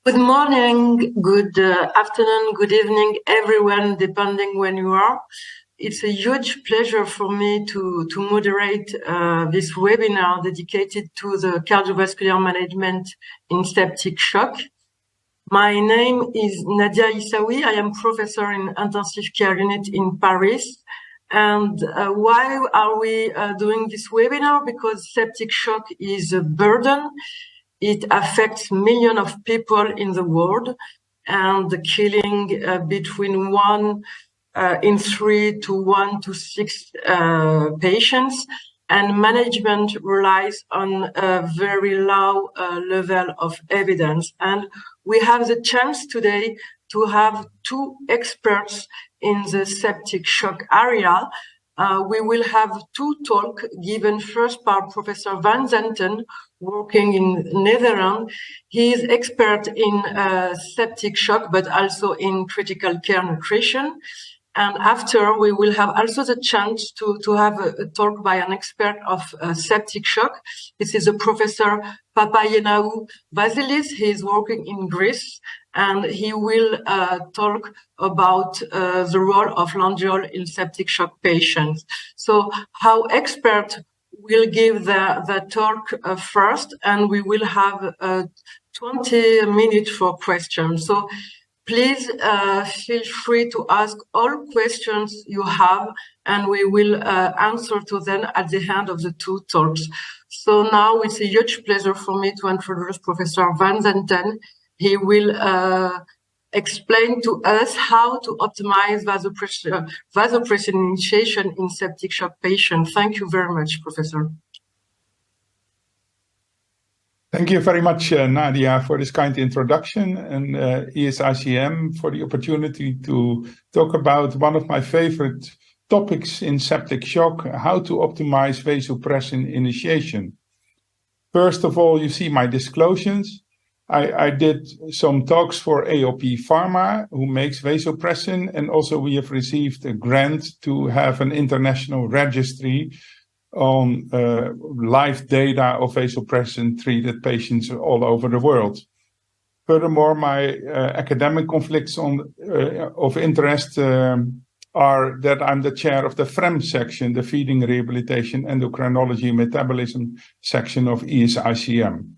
Good morning, good afternoon, good evening, everyone, depending when you are. It's a huge pleasure for me to moderate this webinar dedicated to the cardiovascular management in septic shock. My name is Nadia Issaoui. I am professor in intensive care unit in Paris. And why are we doing this webinar? Because septic shock is a burden. It affects millions of people in the world and killing between 1 in 3 to 1 to 6 patients. And management relies on a very low level of evidence. And we have the chance today to have two experts in the septic shock area. We will have two talks given first by Professor Van Zanten, working in Netherlands. He is expert in septic shock, but also in critical care nutrition. And after, we will have also the chance to have a talk by an expert of septic shock. This is a Professor Papaioannou Vasilios. He is working in Greece, and he will talk about the role of Landiolol in septic shock patients. So our expert will give the talk first, and we will have 20 minutes for questions. So please feel free to ask all questions you have, and we will answer to them at the end of the two talks. So now it's a huge pleasure for me to introduce Professor Van Zanten. He will explain to us how to optimize vasopressin initiation in septic shock patients. Thank you very much, Professor. Thank you very much, Nadia, for this kind introduction, and ESICM for the opportunity to talk about one of my favorite topics in septic shock, how to optimize vasopressin initiation. First of all, you see my disclosures. I did some talks for AOP Pharma, who makes vasopressin, and also we have received a grant to have an international registry on live data of vasopressin-treated patients all over the world. Furthermore, my academic conflicts of interest are that I'm the chair of the FREM section, the Feeding, Rehabilitation, Endocrinology, Metabolism section of ESICM.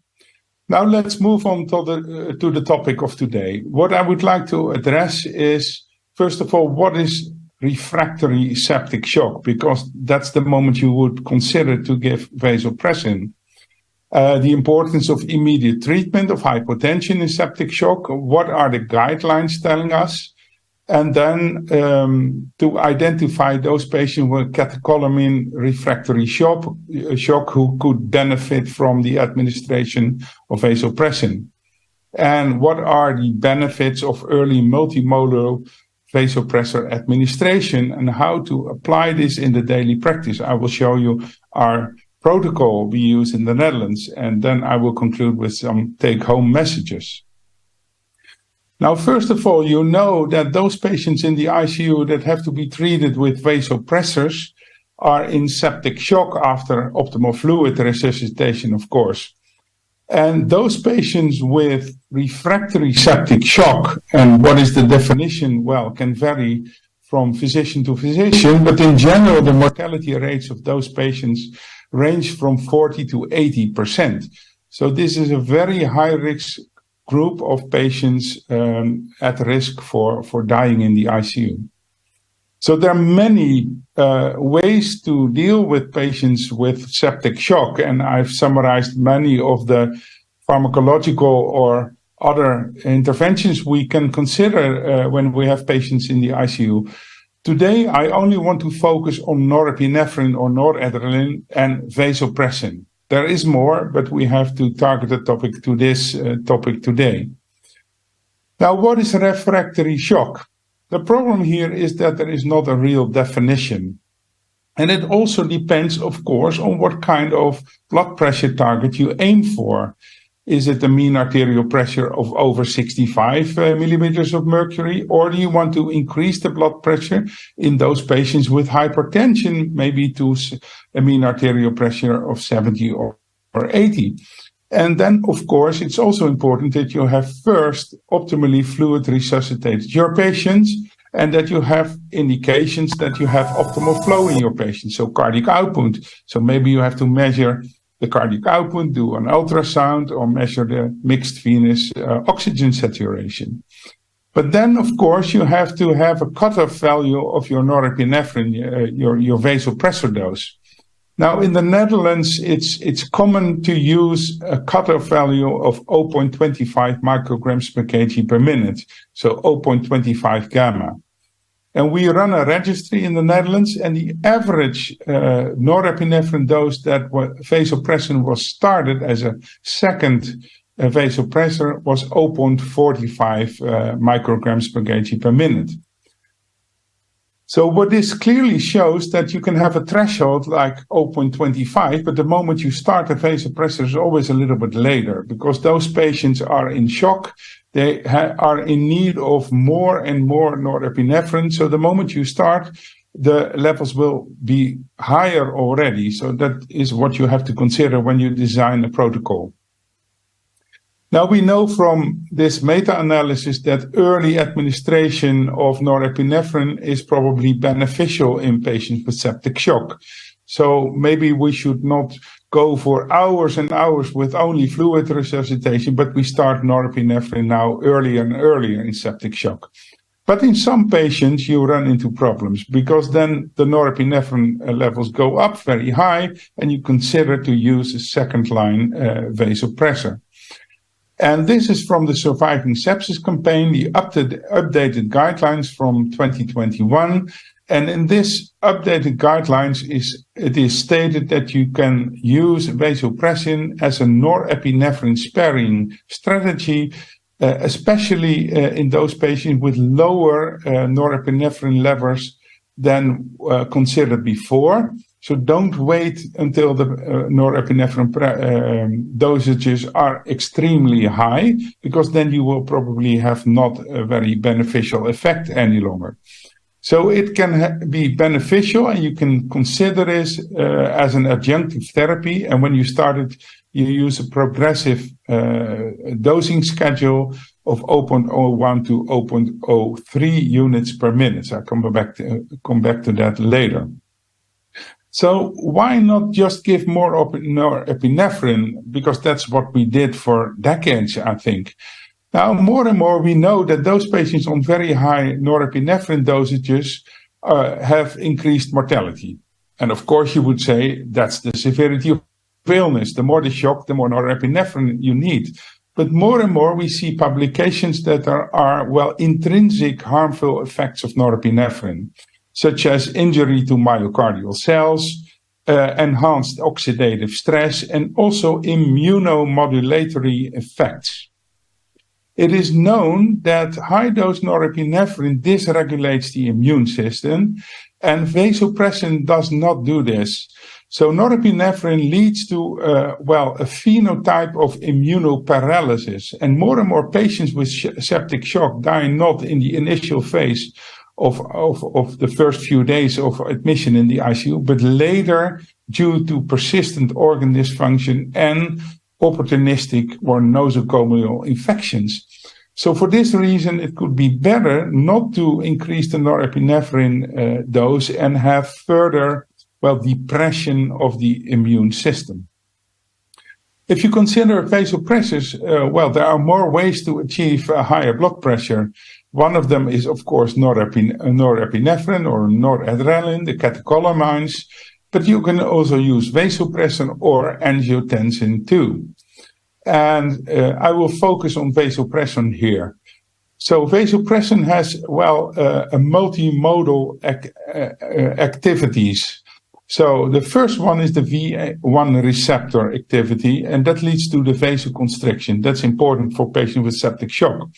Now let's move on to the topic of today. What I would like to address is, first of all, what is refractory septic shock, because that's the moment you would consider to give vasopressin. The importance of immediate treatment of hypotension in septic shock, what are the guidelines telling us, and then to identify those patients with catecholamine refractory shock who could benefit from the administration of vasopressin. And what are the benefits of early multimodal vasopressor administration and how to apply this in the daily practice. I will show you our protocol we use in the Netherlands, and then I will conclude with some take-home messages. Now, first of all, you know that those patients in the ICU that have to be treated with vasopressors are in septic shock after optimal fluid resuscitation, of course. And those patients with refractory septic shock, and what is the definition? Well, can vary from physician to physician, but in general, the mortality rates of those patients range from 40 to 80%. So this is a very high risk group of patients at risk for dying in the ICU. So there are many ways to deal with patients with septic shock, and I've summarized many of the pharmacological or other interventions we can consider when we have patients in the ICU. Today, I only want to focus on norepinephrine or noradrenaline and vasopressin. There is more, but we have to target the topic to this topic today. Now, what is refractory shock? The problem here is that there is not a real definition. And it also depends, of course, on what kind of blood pressure target you aim for. Is it a mean arterial pressure of over 65 millimeters of mercury, or do you want to increase the blood pressure in those patients with hypertension, maybe to a mean arterial pressure of 70 or 80? And then, of course, it's also important that you have first optimally fluid resuscitated your patients, and that you have indications that you have optimal flow in your patients, so cardiac output. So maybe you have to measure the cardiac output, do an ultrasound, or measure the mixed venous oxygen saturation. But then, of course, you have to have a cutoff value of your norepinephrine, your vasopressor dose. Now, in the Netherlands, it's common to use a cutoff value of 0.25 micrograms per kg per minute, so 0.25 gamma. And we run a registry in the Netherlands, and the average norepinephrine dose that vasopressin was started as a second vasopressor was 0.45 micrograms per kg per minute. So what this clearly shows that you can have a threshold like 0.25, but the moment you start a vasopressor is always a little bit later, because those patients are in shock. They are in need of more and more norepinephrine. So the moment you start, the levels will be higher already. So that is what you have to consider when you design a protocol. Now, we know from this meta-analysis that early administration of norepinephrine is probably beneficial in patients with septic shock. So maybe we should not go for hours and hours with only fluid resuscitation, but we start norepinephrine now earlier and earlier in septic shock. But in some patients, you run into problems, because then the norepinephrine levels go up very high, and you consider to use a second-line vasopressor. And this is from the Surviving Sepsis campaign, the updated guidelines from 2021. And in this updated guidelines, it is stated that you can use vasopressin as a norepinephrine sparing strategy, especially in those patients with lower norepinephrine levels than considered before. So don't wait until the norepinephrine dosages are extremely high, because then you will probably have not a very beneficial effect any longer. So it can be beneficial, and you can consider this as an adjunctive therapy. And when you start it, you use a progressive dosing schedule of 0.01 to 0.03 units per minute. So I'll come back to that later. So why not just give more norepinephrine? Because that's what we did for decades, I think. Now, more and more we know that those patients on very high norepinephrine dosages have increased mortality. And of course, you would say that's the severity of illness. The more the shock, the more norepinephrine you need. But more and more we see publications that there are intrinsic harmful effects of norepinephrine, such as injury to myocardial cells, enhanced oxidative stress, and also immunomodulatory effects. It is known that high-dose norepinephrine dysregulates the immune system, and vasopressin does not do this. So norepinephrine leads to a phenotype of immunoparalysis, and more patients with septic shock die not in the initial phase of the first few days of admission in the ICU, but later due to persistent organ dysfunction and opportunistic or nosocomial infections. So for this reason, it could be better not to increase the norepinephrine dose and have further, depression of the immune system. If you consider vasopressors, there are more ways to achieve a higher blood pressure. One of them is, of course, norepinephrine or noradrenaline, the catecholamines, but you can also use vasopressin or angiotensin too. And I will focus on vasopressin here. So vasopressin has, a multimodal activities. So the first one is the V1 receptor activity, and that leads to the vasoconstriction. That's important for patients with septic shock.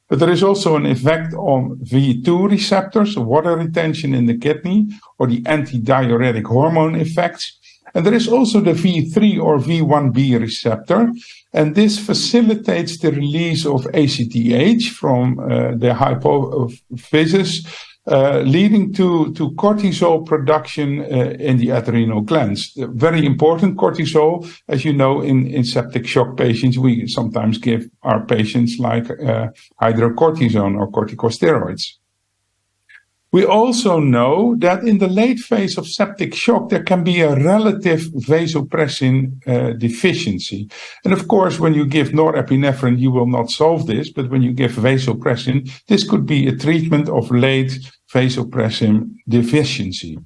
But there is also an effect on V2 receptors, water retention in the kidney, or the antidiuretic hormone effects. And there is also the V3 or V1b receptor, and this facilitates the release of ACTH from the hypophysis, leading to cortisol production in the adrenal glands. Very important cortisol, as you know, in septic shock patients, we sometimes give our patients like hydrocortisone or corticosteroids. We also know that in the late phase of septic shock, there can be a relative vasopressin deficiency. And of course, when you give norepinephrine, you will not solve this. But when you give vasopressin, this could be a treatment of late vasopressin deficiency.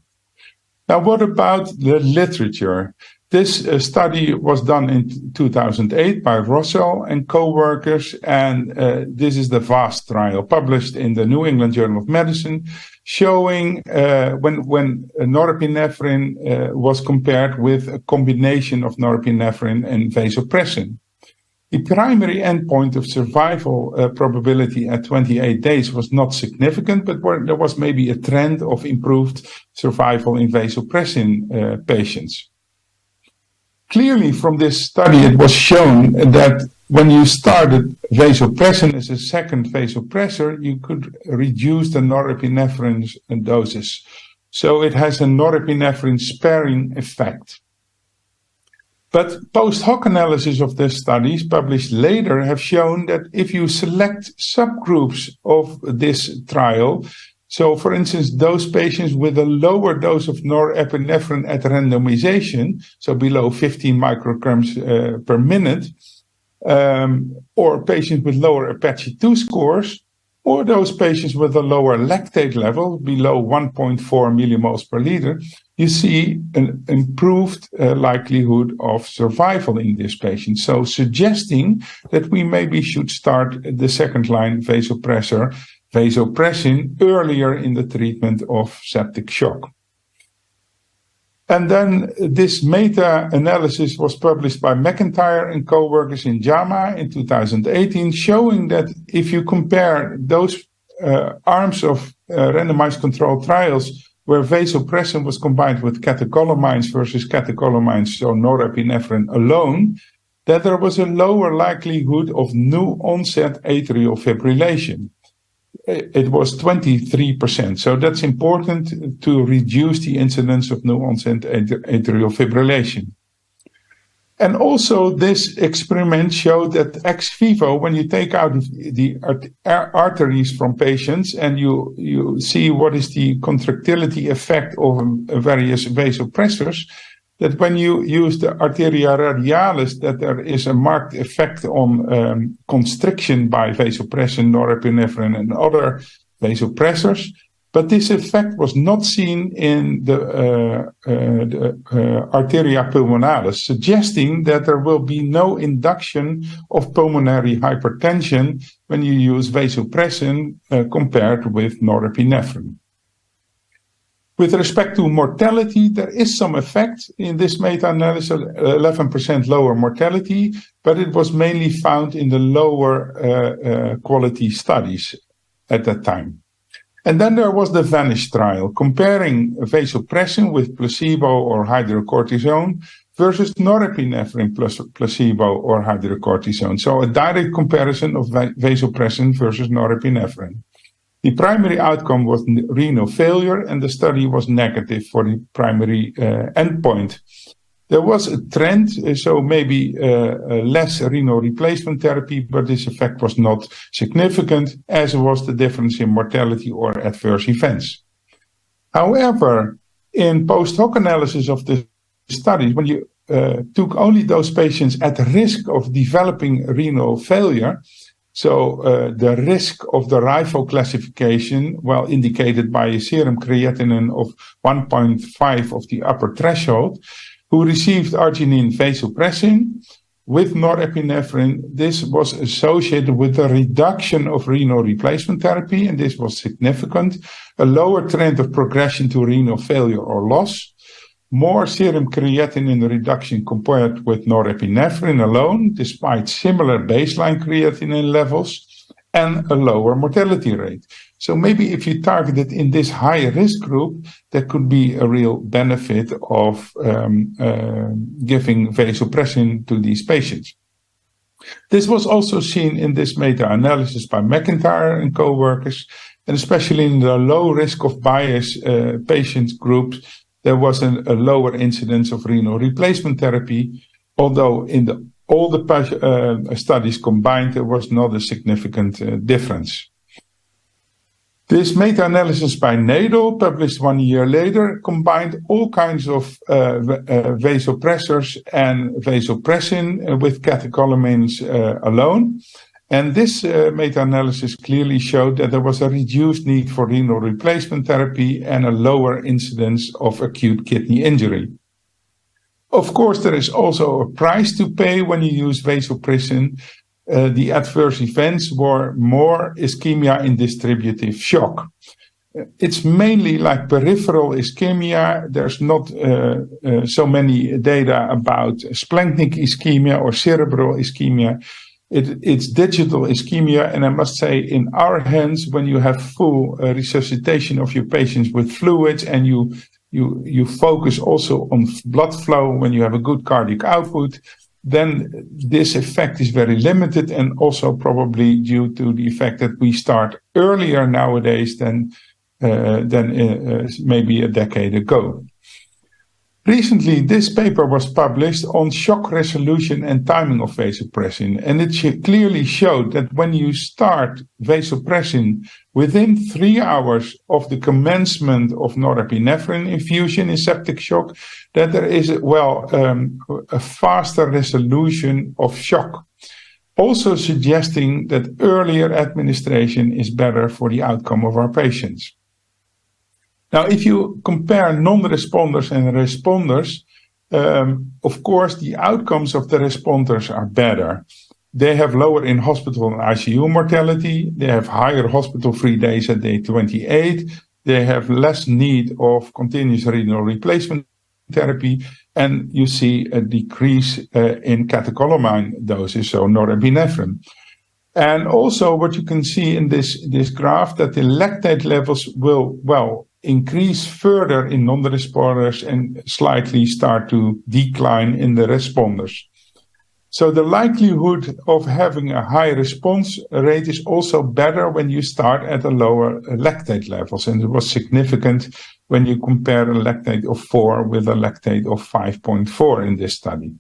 Now, what about the literature? This study was done in 2008 by Russell and co-workers, and this is the VAST trial published in the New England Journal of Medicine, showing when norepinephrine was compared with a combination of norepinephrine and vasopressin. The primary endpoint of survival probability at 28 days was not significant, but there was maybe a trend of improved survival in vasopressin patients. Clearly, from this study, it was shown that when you started vasopressin as a second vasopressor, you could reduce the norepinephrine doses. So it has a norepinephrine sparing effect. But post-hoc analysis of these studies published later have shown that if you select subgroups of this trial, so for instance, those patients with a lower dose of norepinephrine at randomization, so below 15 micrograms per minute, or patients with lower Apache-2 scores, or those patients with a lower lactate level, below 1.4 millimoles per liter, you see an improved likelihood of survival in this patient. So suggesting that we maybe should start the second-line vasopressin earlier in the treatment of septic shock. And then this meta-analysis was published by McIntyre and co-workers in JAMA in 2018, showing that if you compare those arms of randomized controlled trials where vasopressin was combined with catecholamines versus catecholamines, so norepinephrine alone, that there was a lower likelihood of new onset atrial fibrillation. It was 23%. So that's important to reduce the incidence of new onset atrial fibrillation. And also this experiment showed that ex vivo, when you take out the arteries from patients and you see what is the contractility effect of various vasopressors, that when you use the arteria radialis, that there is a marked effect on constriction by vasopressin, norepinephrine, and other vasopressors. But this effect was not seen in the arteria pulmonalis, suggesting that there will be no induction of pulmonary hypertension when you use vasopressin compared with norepinephrine. With respect to mortality, there is some effect in this meta-analysis, 11% lower mortality, but it was mainly found in the lower quality studies at that time. And then there was the VANISH trial, comparing vasopressin with placebo or hydrocortisone versus norepinephrine plus placebo or hydrocortisone. So a direct comparison of vasopressin versus norepinephrine. The primary outcome was renal failure, and the study was negative for the primary endpoint. There was a trend, so maybe less renal replacement therapy, but this effect was not significant, as was the difference in mortality or adverse events. However, in post-hoc analysis of the studies, when you took only those patients at risk of developing renal failure, so the risk of the RIFO classification, well, indicated by a serum creatinine of 1.5 of the upper threshold, who received arginine vasopressin with norepinephrine, this was associated with a reduction of renal replacement therapy, and this was significant, a lower trend of progression to renal failure or loss, more serum creatinine reduction compared with norepinephrine alone, despite similar baseline creatinine levels, and a lower mortality rate. So maybe if you target it in this high risk group, there could be a real benefit of giving vasopressin to these patients. This was also seen in this meta-analysis by McIntyre and co-workers, and especially in the low risk of bias patient groups, there was a lower incidence of renal replacement therapy, although in all the studies combined, there was not a significant difference. This meta-analysis by Nadel, published 1 year later, combined all kinds of vasopressors and vasopressin with catecholamines alone. And this meta-analysis clearly showed that there was a reduced need for renal replacement therapy and a lower incidence of acute kidney injury. Of course, there is also a price to pay when you use vasopressin. The adverse events were more ischemia in distributive shock. It's mainly like peripheral ischemia. There's not so many data about splanchnic ischemia or cerebral ischemia. It's digital ischemia, and I must say, in our hands, when you have full resuscitation of your patients with fluids and you focus also on blood flow when you have a good cardiac output, then this effect is very limited, and also probably due to the fact that we start earlier nowadays than maybe a decade ago. Recently, this paper was published on shock resolution and timing of vasopressin, and it clearly showed that when you start vasopressin within 3 hours of the commencement of norepinephrine infusion in septic shock, that there is a faster resolution of shock, also suggesting that earlier administration is better for the outcome of our patients. Now, if you compare non-responders and responders, of course, the outcomes of the responders are better. They have lower in-hospital and ICU mortality. They have higher hospital-free days at day 28. They have less need of continuous renal replacement therapy. And you see a decrease in catecholamine doses, so norepinephrine. And also what you can see in this graph, that the lactate levels will, increase further in non-responders and slightly start to decline in the responders. So the likelihood of having a high response rate is also better when you start at a lower lactate levels. And it was significant when you compare a lactate of 4 with a lactate of 5.4 in this study.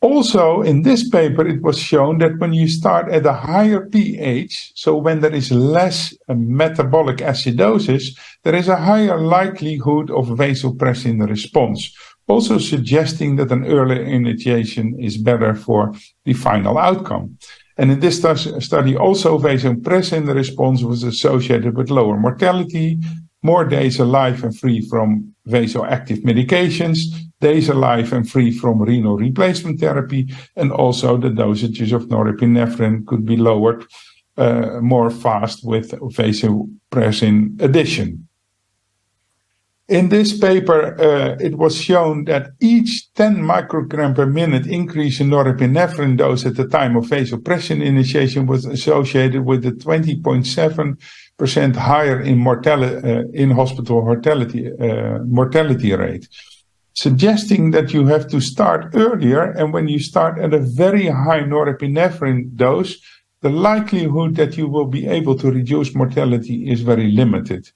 Also, in this paper, it was shown that when you start at a higher pH, so when there is less metabolic acidosis, there is a higher likelihood of vasopressin response, also suggesting that an earlier initiation is better for the final outcome. And in this study, also vasopressin response was associated with lower mortality, more days alive and free from vasoactive medications, days alive and free from renal replacement therapy, and also the dosages of norepinephrine could be lowered more fast with vasopressin addition. In this paper, it was shown that each 10 microgram per minute increase in norepinephrine dose at the time of vasopressin initiation was associated with a 20.7% higher in hospital mortality rate, suggesting that you have to start earlier, and when you start at a very high norepinephrine dose, the likelihood that you will be able to reduce mortality is very limited.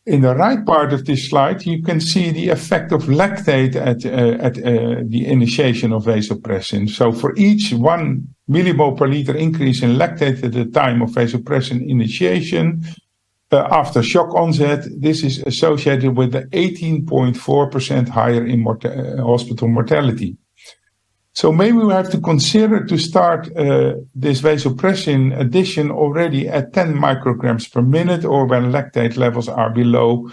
In the right part of this slide, you can see the effect of lactate at the initiation of vasopressin. So for each 1 millimole per liter increase in lactate at the time of vasopressin initiation, after shock onset, this is associated with the 18.4% higher in hospital mortality. So maybe we have to consider to start this vasopressin addition already at 10 micrograms per minute, or when lactate levels are below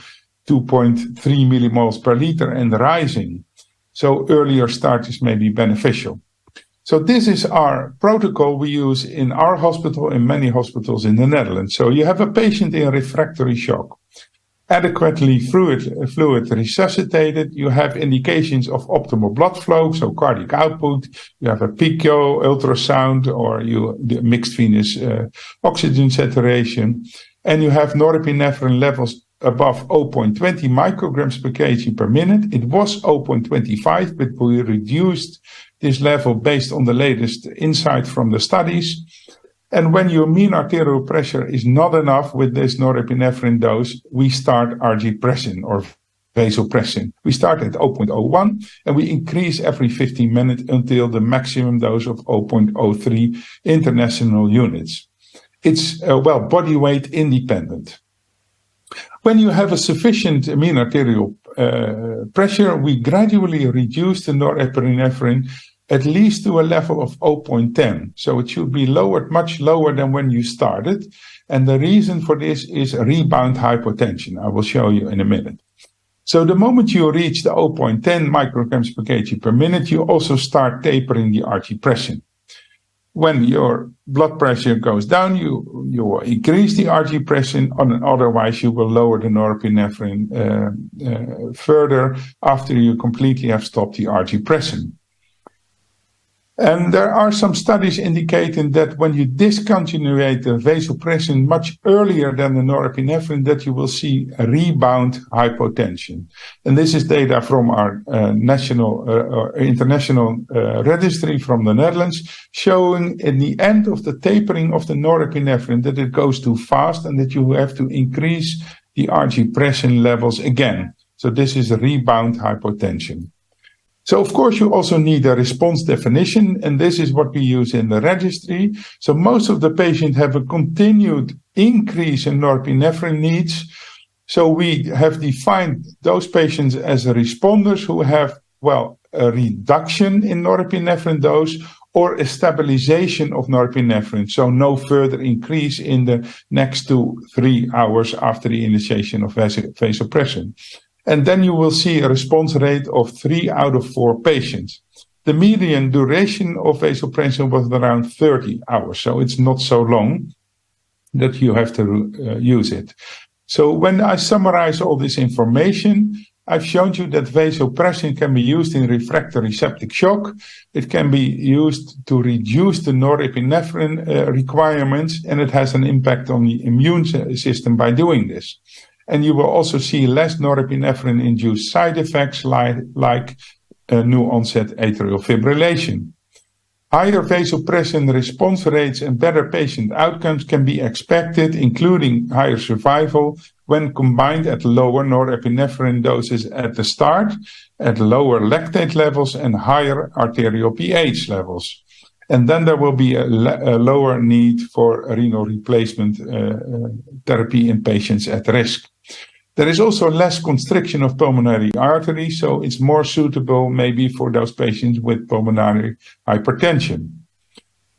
2.3 millimoles per liter and rising. So earlier start is maybe beneficial. So this is our protocol we use in our hospital and many hospitals in the Netherlands. So you have a patient in refractory shock, adequately fluid resuscitated. You have indications of optimal blood flow, so cardiac output. You have a PICO, ultrasound, or the mixed venous oxygen saturation. And you have norepinephrine levels above 0.20 micrograms per kg per minute. It was 0.25, but we reduced this level based on the latest insight from the studies. And when your mean arterial pressure is not enough with this norepinephrine dose, we start argipressin or vasopressin. We start at 0.01 and we increase every 15 minutes until the maximum dose of 0.03 international units. It's, body weight independent. When you have a sufficient mean arterial pressure, we gradually reduce the norepinephrine at least to a level of 0.10. So it should be lowered much lower than when you started. And the reason for this is rebound hypotension. I will show you in a minute. So the moment you reach the 0.10 micrograms per kg per minute, you also start tapering the argipressin. When your blood pressure goes down, you will increase the argipressin, otherwise you will lower the norepinephrine further after you completely have stopped the argipressin. And there are some studies indicating that when you discontinue the vasopressin much earlier than the norepinephrine, that you will see a rebound hypotension. And this is data from our international registry from the Netherlands, showing in the end of the tapering of the norepinephrine that it goes too fast and that you have to increase the argipressin levels again. So this is a rebound hypotension. So, of course, you also need a response definition, and this is what we use in the registry. So most of the patients have a continued increase in norepinephrine needs. So we have defined those patients as responders who have, a reduction in norepinephrine dose or a stabilization of norepinephrine. So no further increase in the next 2-3 hours after the initiation of vasopressin. And then you will see a response rate of 3 out of 4 patients. The median duration of vasopressin was around 30 hours, so it's not so long that you have to use it. So when I summarize all this information, I've shown you that vasopressin can be used in refractory septic shock. It can be used to reduce the norepinephrine requirements, and it has an impact on the immune system by doing this. And you will also see less norepinephrine-induced side effects like new onset atrial fibrillation. Higher vasopressin response rates and better patient outcomes can be expected, including higher survival, when combined at lower norepinephrine doses at the start, at lower lactate levels and higher arterial pH levels. And then there will be a lower need for renal replacement therapy in patients at risk. There is also less constriction of pulmonary arteries, so it's more suitable maybe for those patients with pulmonary hypertension.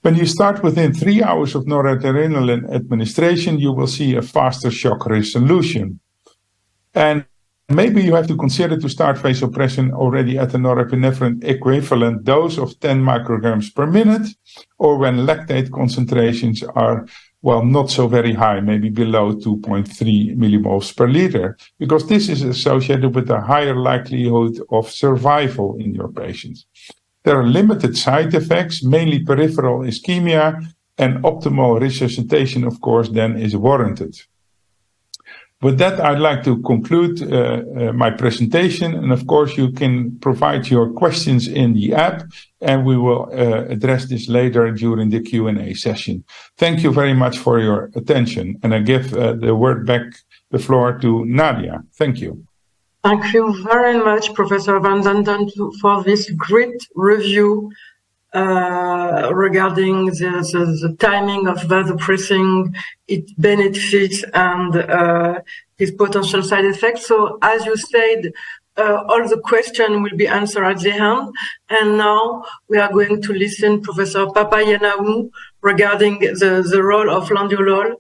When you start within 3 hours of noradrenaline administration, you will see a faster shock resolution. And maybe you have to consider to start vasopressin already at a norepinephrine equivalent dose of 10 micrograms per minute, or when lactate concentrations are, not so very high, maybe below 2.3 millimoles per liter, because this is associated with a higher likelihood of survival in your patients. There are limited side effects, mainly peripheral ischemia, and optimal resuscitation, of course, then is warranted. With that, I'd like to conclude my presentation. And of course, you can provide your questions in the app, and we will address this later during the Q&A session. Thank you very much for your attention. And I give the floor to Nadia. Thank you. Thank you very much, Professor Van Zanten, for this great review regarding the timing of vasopressin, its benefits, and its potential side effects. So, as you said, all the questions will be answered at the end. And now we are going to listen to Professor Papaioannou regarding the role of Landiolol.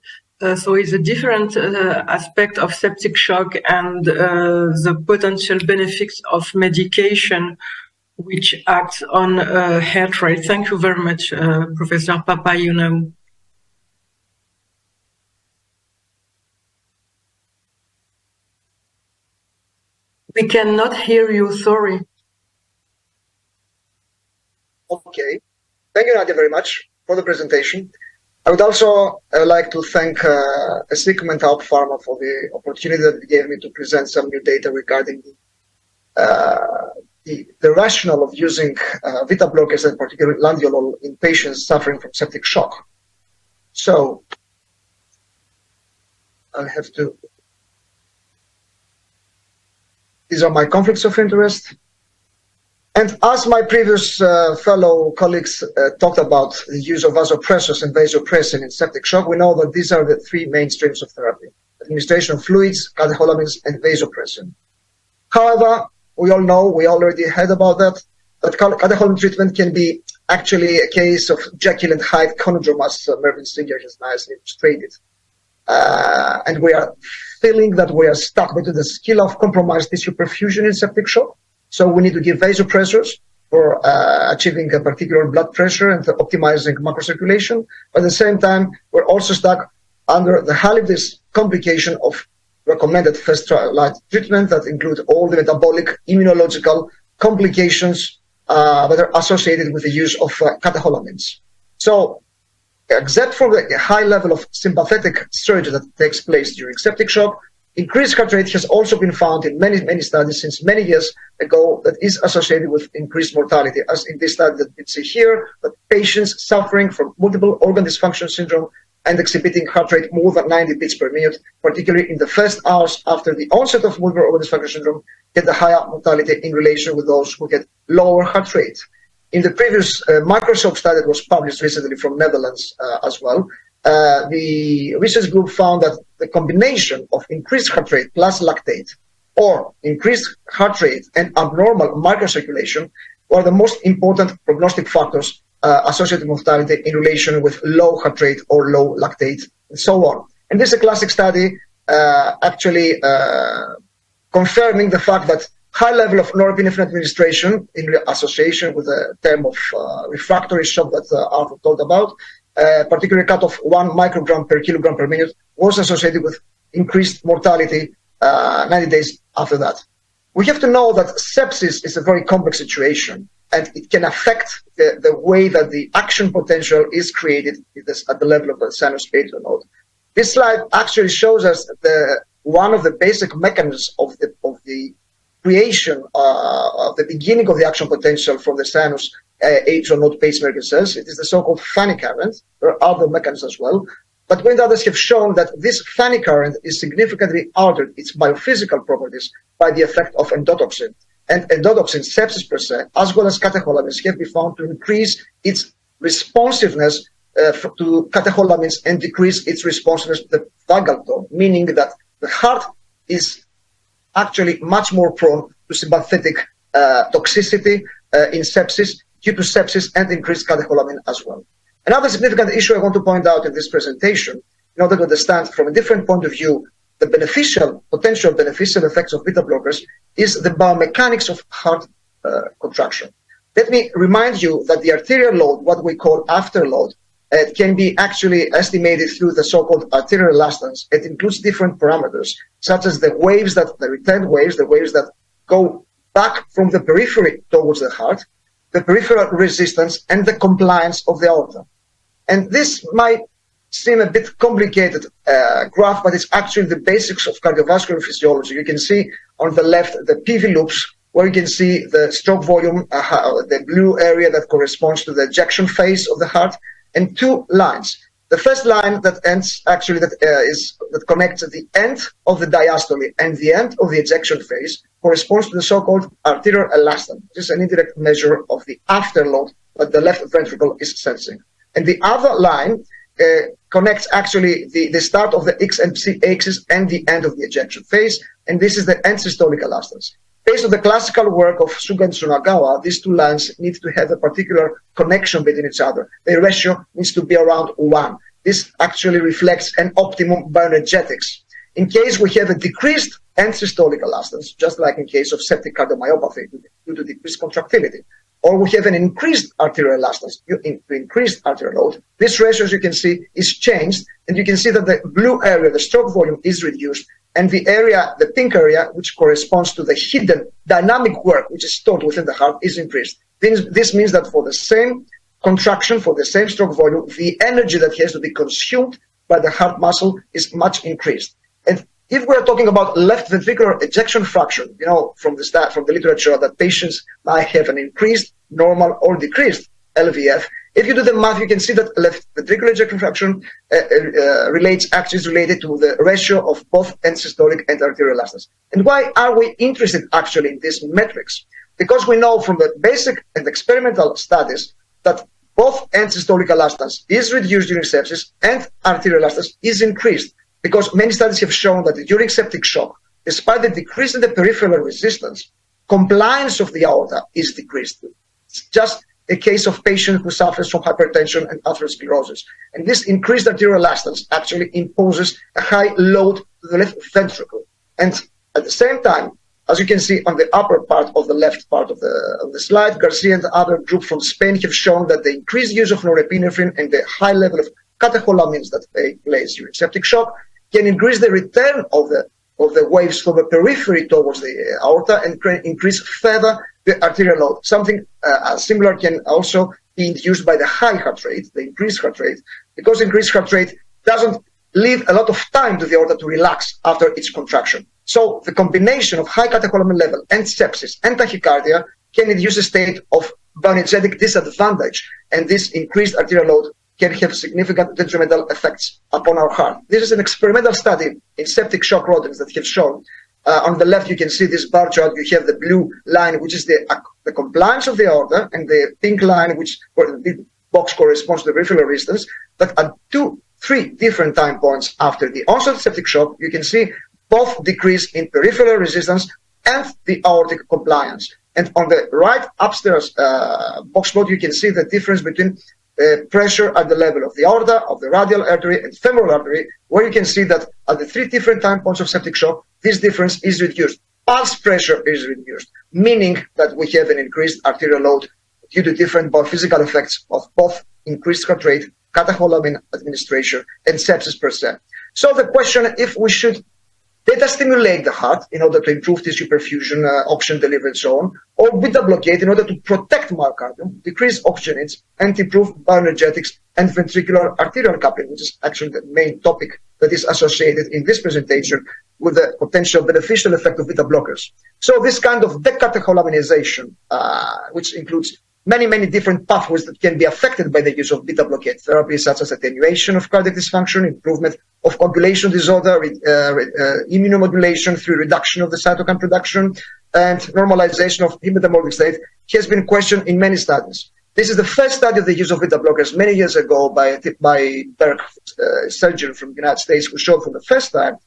So it's a different aspect of septic shock and the potential benefits of medication which acts on heart rate. Thank you very much, Professor Papaioannou. We cannot hear you, sorry. Okay. Thank you, Nadia, very much for the presentation. I would also like to thank Septic and Talp Pharma for the opportunity that they gave me to present some new data regarding the rationale of using beta blockers, and particularly Landiolol, in patients suffering from septic shock. So I'll have to. These are my conflicts of interest. And as my previous fellow colleagues talked about the use of vasopressors and vasopressin in septic shock, we know that these are the three main streams of therapy: administration of fluids, catecholamines, and vasopressin. However, we all know, we already heard about that catecholamine treatment can be actually a case of Jekyll and Hyde conundrum, as Mervyn Singer has nicely illustrated. And we are feeling that we are stuck between the skill of compromised tissue perfusion in septic shock. So we need to give vasopressors for achieving a particular blood pressure and optimizing macrocirculation. But at the same time, we're also stuck under the Halides complication of recommended first-line treatment that include all the metabolic, immunological complications that are associated with the use of catecholamines. So, except for the high level of sympathetic surge that takes place during septic shock, increased heart rate has also been found in many studies since many years ago that is associated with increased mortality, as in this study that we see here, that patients suffering from multiple organ dysfunction syndrome and exhibiting heart rate more than 90 beats per minute, particularly in the first hours after the onset of multiple organ dysfunction syndrome, get a higher mortality in relation with those who get lower heart rate. In the previous Microsoft study that was published recently from Netherlands as well, the research group found that the combination of increased heart rate plus lactate or increased heart rate and abnormal microcirculation were the most important prognostic factors associated with mortality in relation with low heart rate or low lactate and so on. And this is a classic study actually confirming the fact that high level of norepinephrine administration in association with the term of refractory shock that Arthur told about, particularly cut off 1 microgram per kilogram per minute, was associated with increased mortality 90 days after that. We have to know that sepsis is a very complex situation, and it can affect the way that the action potential is created at the level of the sinus atrial node. This slide actually shows us one of the basic mechanisms of the creation of the beginning of the action potential from the sinus atrial node pacemaker cells. It is the so-called Fanny current. There are other mechanisms as well. But when others have shown that this Fanny current is significantly altered its biophysical properties by the effect of endotoxin. And endotoxin, sepsis per se, as well as catecholamines, have been found to increase its responsiveness to catecholamines and decrease its responsiveness to the vagal tone, meaning that the heart is actually much more prone to sympathetic toxicity in sepsis due to sepsis and increased catecholamine as well. Another significant issue I want to point out in this presentation, in order to understand from a different point of view the potential beneficial effects of beta blockers, is the biomechanics of heart contraction. Let me remind you that the arterial load, what we call afterload, can be actually estimated through the so-called arterial elastance. It includes different parameters, such as the return waves, the waves that go back from the periphery towards the heart, the peripheral resistance, and the compliance of the aorta. And this might seem a bit complicated graph, but it's actually the basics of cardiovascular physiology. You can see on the left the PV loops, where you can see the stroke volume, the blue area that corresponds to the ejection phase of the heart, and two lines. The first line that ends actually that connects at the end of the diastole and the end of the ejection phase corresponds to the so-called arterial elastance. This is an indirect measure of the afterload that the left ventricle is sensing. And the other line connects actually the start of the X and C axis and the end of the ejection phase, and this is the end systolic elastance. Based on the classical work of Suga and Tsunagawa, these two lines need to have a particular connection between each other. The ratio needs to be around 1. This actually reflects an optimum bioenergetics. In case we have a decreased end systolic elastance, just like in case of septic cardiomyopathy due to decreased contractility, or we have an increased arterial elastance due to increased arterial load, this ratio, as you can see, is changed, and you can see that the blue area, the stroke volume, is reduced, and the area, the pink area, which corresponds to the hidden dynamic work which is stored within the heart, is increased. This means that for the same contraction, for the same stroke volume, the energy that has to be consumed by the heart muscle is much increased. And if we're talking about left ventricular ejection fraction, you know, from the literature that patients might have an increased, normal, or decreased LVF, If you do the math, you can see that left ventricular ejection fraction is related to the ratio of both end-systolic and arterial elastance. And why are we interested actually in these metrics? Because we know from the basic and experimental studies that both end-systolic elastance is reduced during sepsis and arterial elastance is increased, because many studies have shown that during septic shock, despite the decrease in the peripheral resistance, compliance of the aorta is decreased. It's just a case of patient who suffers from hypertension and atherosclerosis. And this increased arterial elastance actually imposes a high load to the left ventricle. And at the same time, as you can see on the upper part of the left part of the slide, Garcia and other group from Spain have shown that the increased use of norepinephrine and the high level of catecholamines that take place during septic shock can increase the return of the waves from the periphery towards the aorta and can increase further the arterial load. Something similar can also be induced by the high heart rate, the increased heart rate, because increased heart rate doesn't leave a lot of time to the aorta to relax after its contraction. So the combination of high catecholamine level and sepsis and tachycardia can induce a state of bioenergetic disadvantage, and this increased arterial load can have significant detrimental effects upon our heart. This is an experimental study in septic shock rodents that have shown. On the left, you can see this bar chart. You have the blue line, which is the compliance of the aorta, and the pink line, where the box corresponds to the peripheral resistance. But at 2-3 different time points after the onset of septic shock, you can see both decrease in peripheral resistance and the aortic compliance. And on the right upstairs box plot, you can see the difference between pressure at the level of the aorta, of the radial artery, and femoral artery, where you can see that at the 3 different time points of septic shock, this difference is reduced. Pulse pressure is reduced, meaning that we have an increased arterial load due to different biophysical effects of both increased heart rate, catecholamine administration, and sepsis per se. So the question, if we should beta stimulate the heart in order to improve tissue perfusion, oxygen delivery, and so on, or beta blockade in order to protect myocardium, decrease oxygen needs, and improve bioenergetics and ventricular arterial coupling, which is actually the main topic that is associated in this presentation with the potential beneficial effect of beta blockers. So this kind of decatecholaminization, which includes many different pathways that can be affected by the use of beta blockade therapy, such as attenuation of cardiac dysfunction, improvement of coagulation disorder, immunomodulation through reduction of the cytokine production, and normalization of hemometabolic state, has been questioned in many studies. This is the first study of the use of beta blockers many years ago by Berg, surgeon from the United States, who showed for the first time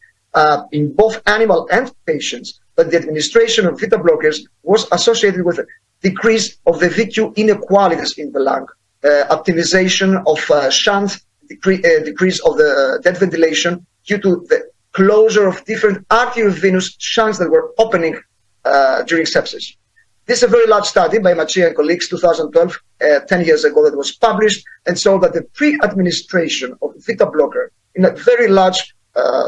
in both animal and patients that the administration of beta blockers was associated with decrease of the VQ inequalities in the lung, optimization of shunt, decrease of the dead ventilation due to the closure of different arteriovenous shunts that were opening during sepsis. This is a very large study by Machia and colleagues, 2012, 10 years ago, that was published and showed that the pre-administration of beta blocker in a very large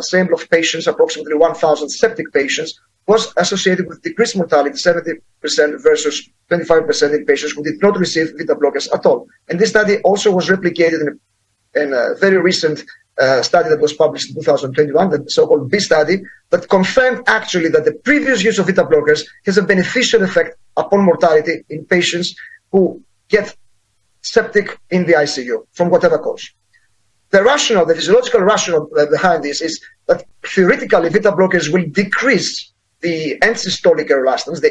sample of patients, approximately 1,000 septic patients, was associated with decreased mortality, 70% versus 25% in patients who did not receive beta blockers at all. And this study also was replicated in a very recent study that was published in 2021, the so-called B study, that confirmed actually that the previous use of beta blockers has a beneficial effect upon mortality in patients who get septic in the ICU from whatever cause. The physiological rationale behind this is that theoretically beta blockers will decrease the end-systolic elastance, the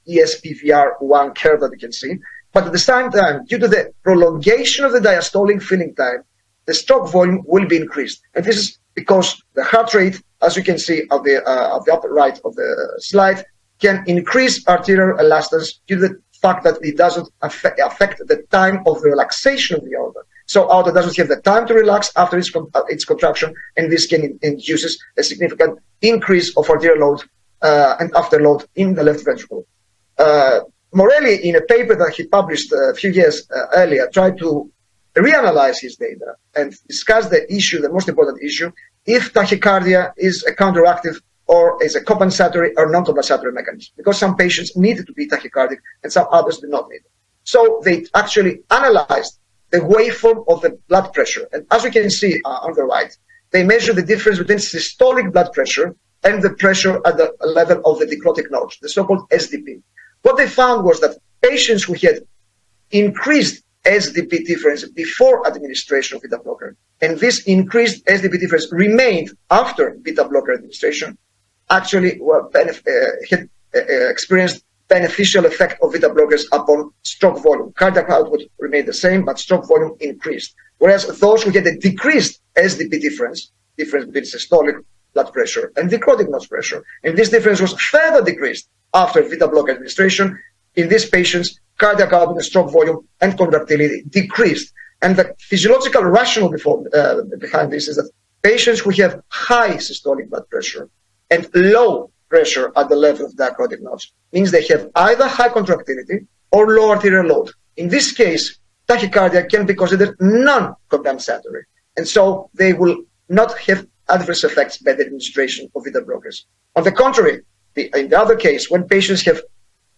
ESPVR1 curve that you can see, but at the same time, due to the prolongation of the diastolic filling time, the stroke volume will be increased. And this is because the heart rate, as you can see at the upper right of the slide, can increase arterial elastance due to the fact that it doesn't affect the time of the relaxation of the aorta. So aorta doesn't have the time to relax after its contraction, and this can induces a significant increase of arterial load and afterload in the left ventricle. Morelli, in a paper that he published a few years earlier, tried to reanalyze his data and discuss the issue, the most important issue, if tachycardia is a counteractive or is a compensatory or non-compensatory mechanism, because some patients need to be tachycardic and some others do not need it. So they actually analyzed the waveform of the blood pressure. And as you can see on the right, they measure the difference between systolic blood pressure and the pressure at the level of the decrotic nodes, the so-called SDP. What they found was that patients who had increased SDP difference before administration of beta blocker, and this increased SDP difference remained after beta blocker administration, actually had experienced beneficial effect of beta blockers upon stroke volume. Cardiac output remained the same, but stroke volume increased. Whereas those who had a decreased SDP difference between systolic blood pressure and necrotic nose pressure, and this difference was further decreased after beta blocker administration, in these patients, cardiac output and stroke volume and contractility decreased. And the physiological rationale behind this is that patients who have high systolic blood pressure and low pressure at the level of diachrotic nodes means they have either high contractility or low arterial load. In this case, tachycardia can be considered non-compensatory, and so they will not have adverse effects by the administration of beta blockers. On the contrary, in the other case, when patients have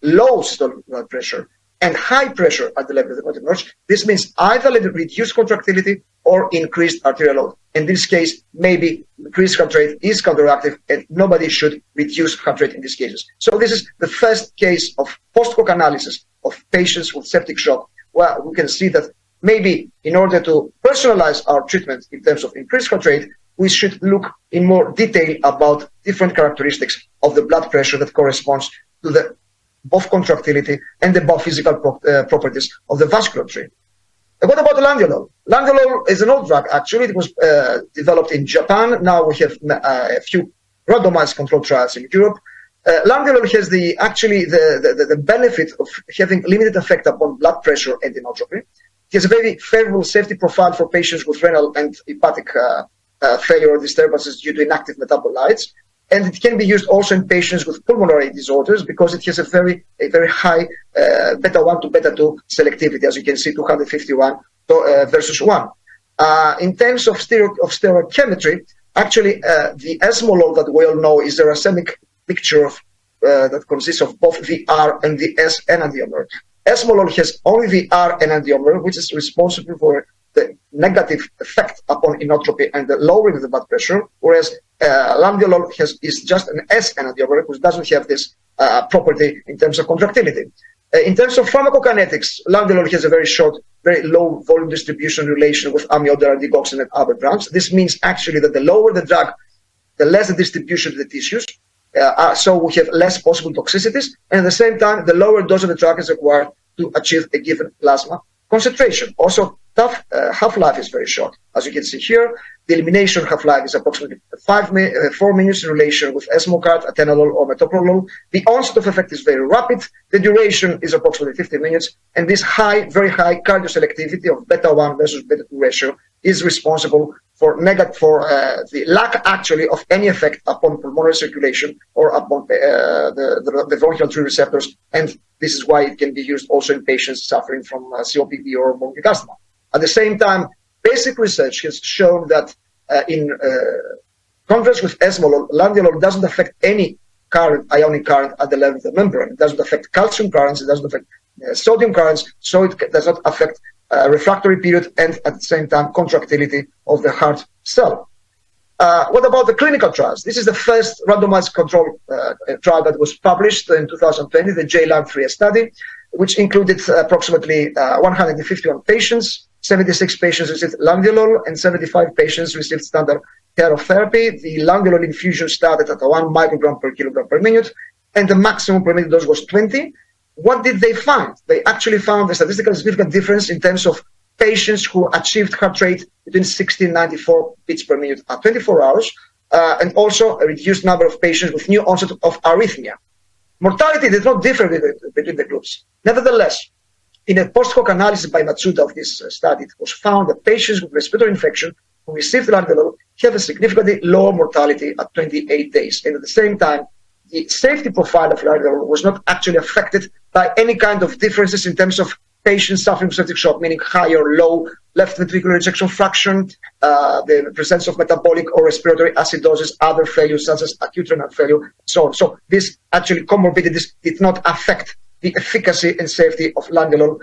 low systolic blood pressure and high pressure at the level of the cardiac nodes, this means either reduced contractility or increased arterial load. In this case, maybe increased heart rate is counteractive, and nobody should reduce heart rate in these cases. So this is the first case of post-hoc analysis of patients with septic shock, where we can see that maybe in order to personalize our treatment in terms of increased heart rate, we should look in more detail about different characteristics of the blood pressure that corresponds to the both contractility and the biophysical properties of the vascular tree. What about Landiolol? Landiolol is an old drug, actually. It was developed in Japan. Now we have a few randomized controlled trials in Europe. Landiolol has the benefit of having limited effect upon blood pressure and inotropy. It has a very favorable safety profile for patients with renal and hepatic failure or disturbances due to inactive metabolites. And it can be used also in patients with pulmonary disorders because it has a very high beta 1 to beta 2 selectivity, as you can see, 251 versus 1. In terms of stereochemistry, actually, the esmolol that we all know is a racemic mixture that consists of both the R and the S enantiomer. Esmolol has only the R enantiomer, which is responsible for the negative effect upon inotropy and the lowering of the blood pressure, whereas Landiolol is just an S enantiomer, which doesn't have this property in terms of contractility. In terms of pharmacokinetics, Landiolol has a very short, very low volume distribution relation with amiodarone, digoxin, and other drugs. This means actually that the lower the drug, the less the distribution to the tissues, so we have less possible toxicities, and at the same time, the lower dose of the drug is required to achieve a given plasma concentration. Also, half-life is very short. As you can see here, the elimination half-life is approximately 4 minutes in relation with esmocart, atenolol, or metoprolol. The onset of effect is very rapid. The duration is approximately 50 minutes. And this very high cardioselectivity of beta 1 versus beta 2 ratio is responsible for the lack actually of any effect upon pulmonary circulation or upon the bronchial tree receptors. And this is why it can be used also in patients suffering from COPD or bronchial asthma. At the same time, basic research has shown that in contrast with esmolol, Landiolol doesn't affect any ionic current at the level of the membrane. It doesn't affect calcium currents, it doesn't affect sodium currents, so it does not affect refractory period and at the same time contractility of the heart cell. What about the clinical trials? This is the first randomized control trial that was published in 2020, the JLAN-3 study, which included approximately 151 patients. 76 patients received Landiolol and 75 patients received standard care of therapy. The Landiolol infusion started at 1 microgram per kilogram per minute, and the maximum permitted dose was 20. What did they find? They actually found a statistically significant difference in terms of patients who achieved heart rate between 60 and 94 beats per minute at 24 hours, and also a reduced number of patients with new onset of arrhythmia. Mortality did not differ between the groups. Nevertheless, in a post-hoc analysis by Matsuda of this study, it was found that patients with respiratory infection who received Landiolol have a significantly lower mortality at 28 days. And at the same time, the safety profile of Landiolol was not actually affected by any kind of differences in terms of patients suffering from septic shock, meaning high or low left ventricular ejection fraction, the presence of metabolic or respiratory acidosis, other failures such as acute renal failure, so on. So this actually comorbidities did not affect the efficacy and safety of Landiolol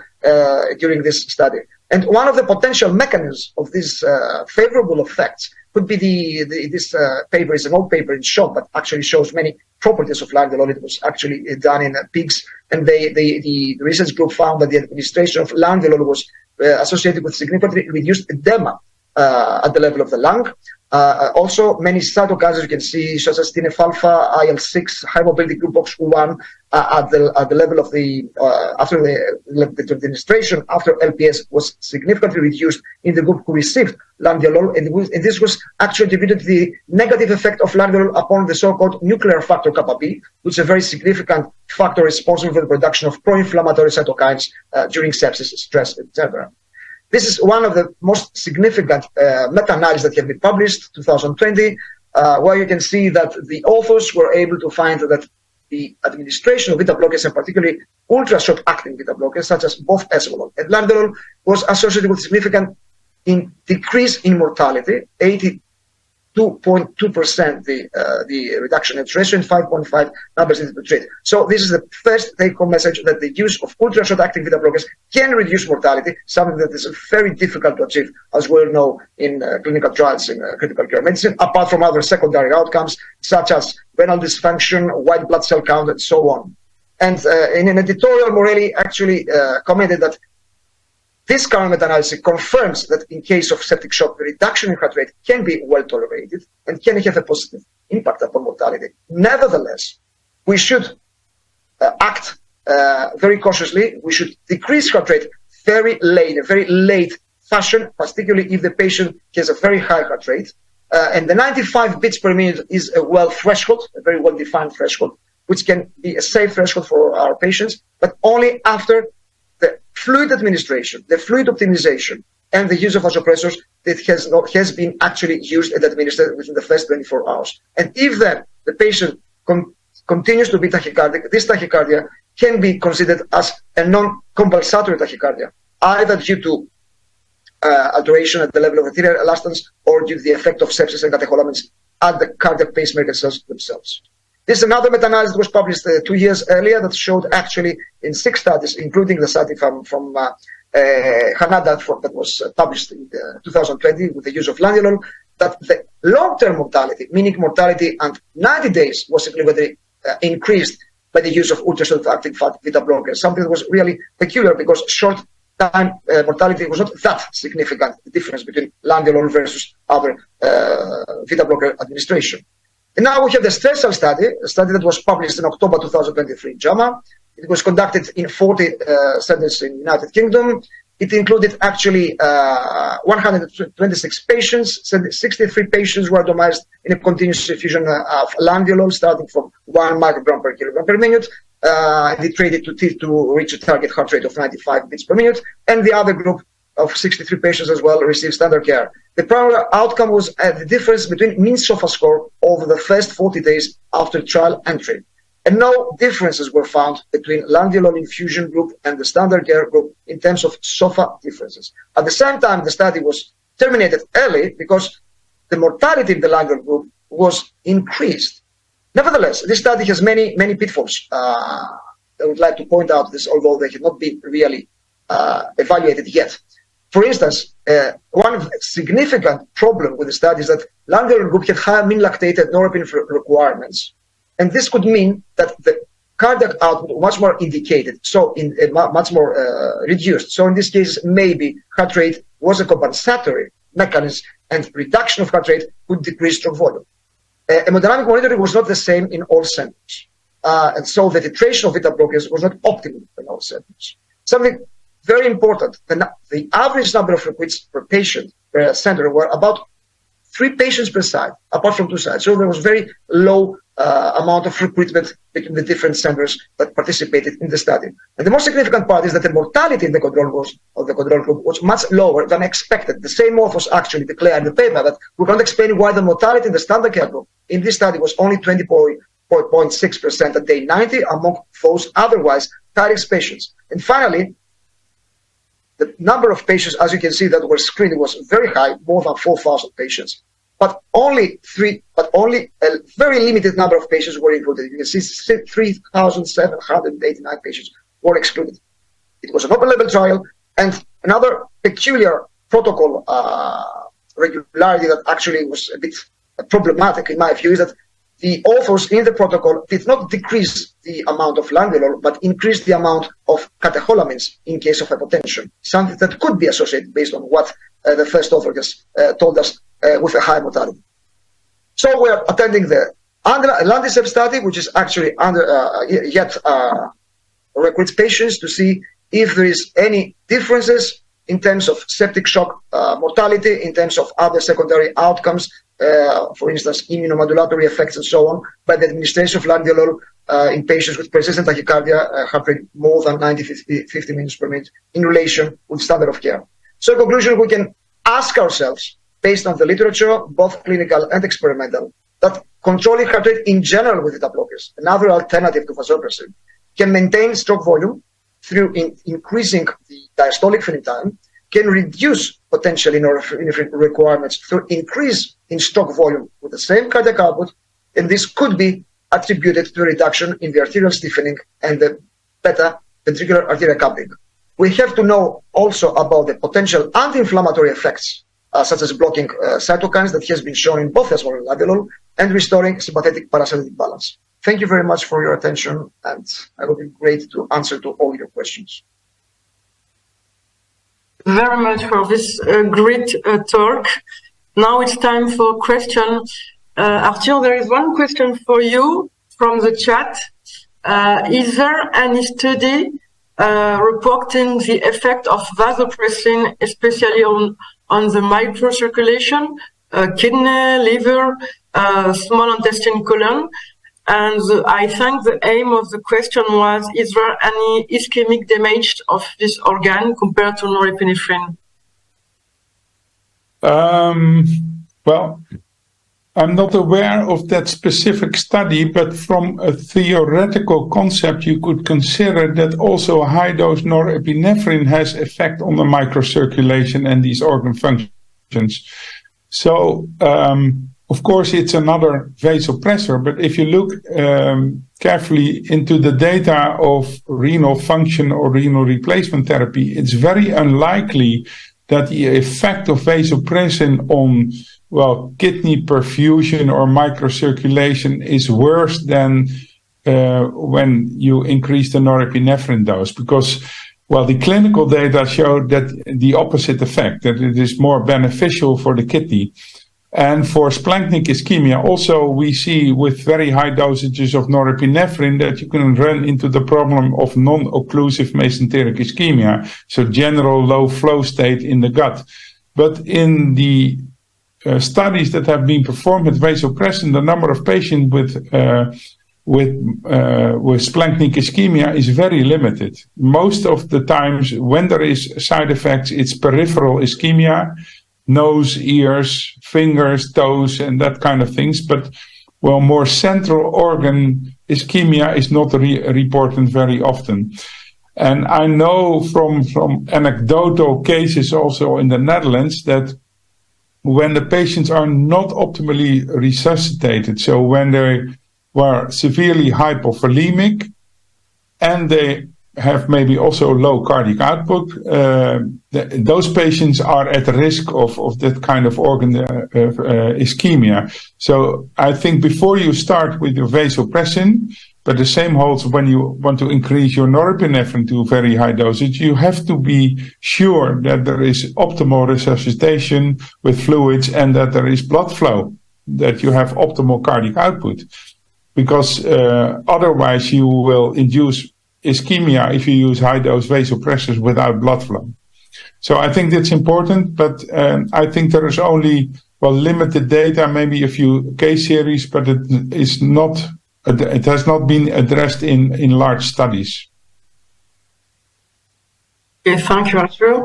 during this study. And one of the potential mechanisms of these favorable effects could be this paper is an old paper in Shock, but actually shows many properties of Landiolol. It was actually done in pigs, and the research group found that the administration of Landiolol was associated with significantly reduced edema at the level of the lung. Also, many cytokines, as you can see, such as TNF-alpha, IL-6, high mobility group OX1, at the level of after the administration after LPS was significantly reduced in the group who received Landiolol, and this was actually attributed to the negative effect of Landiolol upon the so-called nuclear factor kappa B, which is a very significant factor responsible for the production of pro-inflammatory cytokines during sepsis, stress, etc. This is one of the most significant meta-analyses that have been published, 2020, where you can see that the authors were able to find that the administration of beta blockers, and particularly ultra-short-acting beta blockers, such as both esmolol and landiolol, was associated with significant decrease in mortality, 82.2% the reduction in ratio, and 5.5 numbers needed to treat. So this is the first take-home message, that the use of ultra-short-acting beta blockers can reduce mortality, something that is very difficult to achieve, as we all know, in clinical trials in critical care medicine, apart from other secondary outcomes, such as renal dysfunction, white blood cell count, and so on. And in an editorial, Morelli actually commented that this current meta-analysis confirms that in case of septic shock, the reduction in heart rate can be well tolerated and can have a positive impact upon mortality. Nevertheless, we should act very cautiously. We should decrease heart rate very late fashion, particularly if the patient has a very high heart rate. And the 95 beats per minute is a very well-defined threshold, which can be a safe threshold for our patients, but only after the fluid administration, the fluid optimization, and the use of vasopressors that has been actually used and administered within the first 24 hours. And if then the patient continues to be tachycardic, this tachycardia can be considered as a non-compensatory tachycardia, either due to alteration at the level of arterial elastance or due to the effect of sepsis and catecholamines at the cardiac pacemaker cells themselves. This is another meta-analysis that was published 2 years earlier that showed actually in 6 studies, including the study from Canada that was published in 2020 with the use of Landiolol, that the long-term mortality, meaning mortality at 90 days, was significantly increased by the use of ultra-short-acting beta blockers, something that was really peculiar because short-time mortality was not that significant, the difference between Landiolol versus other beta blocker administration. And now we have the stressor study, a study that was published in October 2023 in JAMA. It was conducted in 40 centers in the United Kingdom. It included actually 126 patients. 63 patients were randomized in a continuous infusion of Landiolol, starting from 1 microgram per kilogram per minute. They treated to reach a target heart rate of 95 beats per minute. And the other group of 63 patients as well received standard care. The primary outcome was the difference between mean SOFA score over the first 40 days after trial entry. And no differences were found between Landiolol infusion group and the standard care group in terms of SOFA differences. At the same time, the study was terminated early because the mortality in the Landiolol group was increased. Nevertheless, this study has many pitfalls. I would like to point out this, although they have not been really evaluated yet. For instance, one significant problem with the study is that Landiolol group had higher mean lactated norepinephrine requirements. And this could mean that the cardiac output was much more indicated, so much more reduced. So in this case, maybe heart rate was a compensatory mechanism, and reduction of heart rate could decrease stroke volume. Hemodynamic monitoring was not the same in all centers. And so the titration of beta blockers was not optimal in all centers. Something very important, the average number of requests per patient per center were about 3 patients per site, apart from 2 sites. So there was very low amount of recruitment between the different centers that participated in the study. And the most significant part is that the mortality in the control group was much lower than expected. The same authors actually declared in the paper that we can't explain why the mortality in the standard care group in this study was only 20.6% at day 90 among those otherwise high-risk patients. And finally, the number of patients, as you can see, that were screened was very high, more than 4,000 patients. But only a very limited number of patients were included. You can see 3,789 patients were excluded. It was an open-label trial, and another peculiar protocol regularity that actually was a bit problematic in my view is that the authors in the protocol did not decrease the amount of landiolol, but increased the amount of catecholamines in case of hypotension, something that could be associated based on what the first author has told us with a high mortality. So we are attending the Landiolol study, which is actually recruits patients to see if there is any differences in terms of septic shock mortality, in terms of other secondary outcomes, for instance, immunomodulatory effects and so on, by the administration of landiolol in patients with persistent tachycardia, heart rate more than 50 minutes per minute in relation with standard of care. So in conclusion, we can ask ourselves, based on the literature, both clinical and experimental, that controlling heart rate in general with beta blockers, another alternative to vasopressin, can maintain stroke volume through increasing the diastolic filling time, can reduce potentially norepinephrine requirements through increase in stroke volume with the same cardiac output, and this could be attributed to a reduction in the arterial stiffening and the beta ventricular arterial coupling. We have to know also about the potential anti-inflammatory effects, such as blocking cytokines that has been shown in both vascular and landiolol, and restoring sympathetic parasympathetic balance. Thank you very much for your attention, and I will be great to answer to all your questions. Very much for this great talk. Now it's time for questions. Arthur, there is one question for you from the chat. Is there any study reporting the effect of vasopressin, especially on the microcirculation, kidney, liver, small intestine, colon? And I think the aim of the question was, is there any ischemic damage of this organ compared to norepinephrine? Well, I'm not aware of that specific study, but from a theoretical concept, you could consider that also high-dose norepinephrine has effect on the microcirculation and these organ functions. So, of course, it's another vasopressor, but if you look carefully into the data of renal function or renal replacement therapy, it's very unlikely that the effect of vasopressin on, well, kidney perfusion or microcirculation is worse than when you increase the norepinephrine dose, because, well, the clinical data show that the opposite effect, that it is more beneficial for the kidney. And for splanchnic ischemia, also we see with very high dosages of norepinephrine that you can run into the problem of non-occlusive mesenteric ischemia, so general low flow state in the gut. But in the studies that have been performed with vasopressin, the number of patients with splanchnic ischemia is very limited. Most of the times when there is side effects, it's peripheral ischemia, nose, ears, fingers, toes, and that kind of things. But, well, more central organ ischemia is not reported very often. And I know from anecdotal cases also in the Netherlands that when the patients are not optimally resuscitated, so when they were severely hypovolemic and they have maybe also low cardiac output, those patients are at risk of that kind of organ ischemia. So I think before you start with your vasopressin, but the same holds when you want to increase your norepinephrine to very high dosage, you have to be sure that there is optimal resuscitation with fluids and that there is blood flow, that you have optimal cardiac output. Because otherwise you will induce ischemia if you use high-dose vasopressors without blood flow. So I think that's important, but I think there is only, well, limited data, maybe a few case series, but it has not been addressed in large studies. Okay, thank you, Arthur.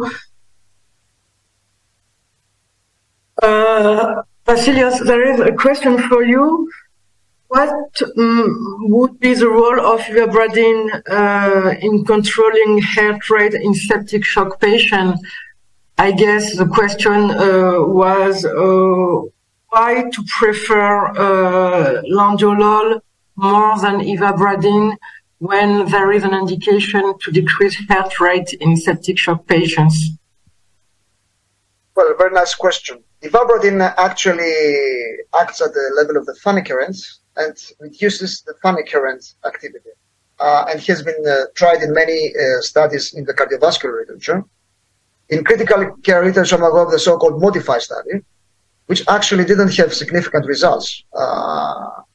Vasilios, there is a question for you. What would be the role of ivabradine in controlling heart rate in septic shock patients? I guess the question was why to prefer Landiolol more than ivabradine when there is an indication to decrease heart rate in septic shock patients? Well, very nice question. Ivabradine actually acts at the level of the funny currents, and reduces the funny current activity. And has been tried in many studies in the cardiovascular literature. In critical care literature, we have the so-called MODIFY study, which actually didn't have significant results.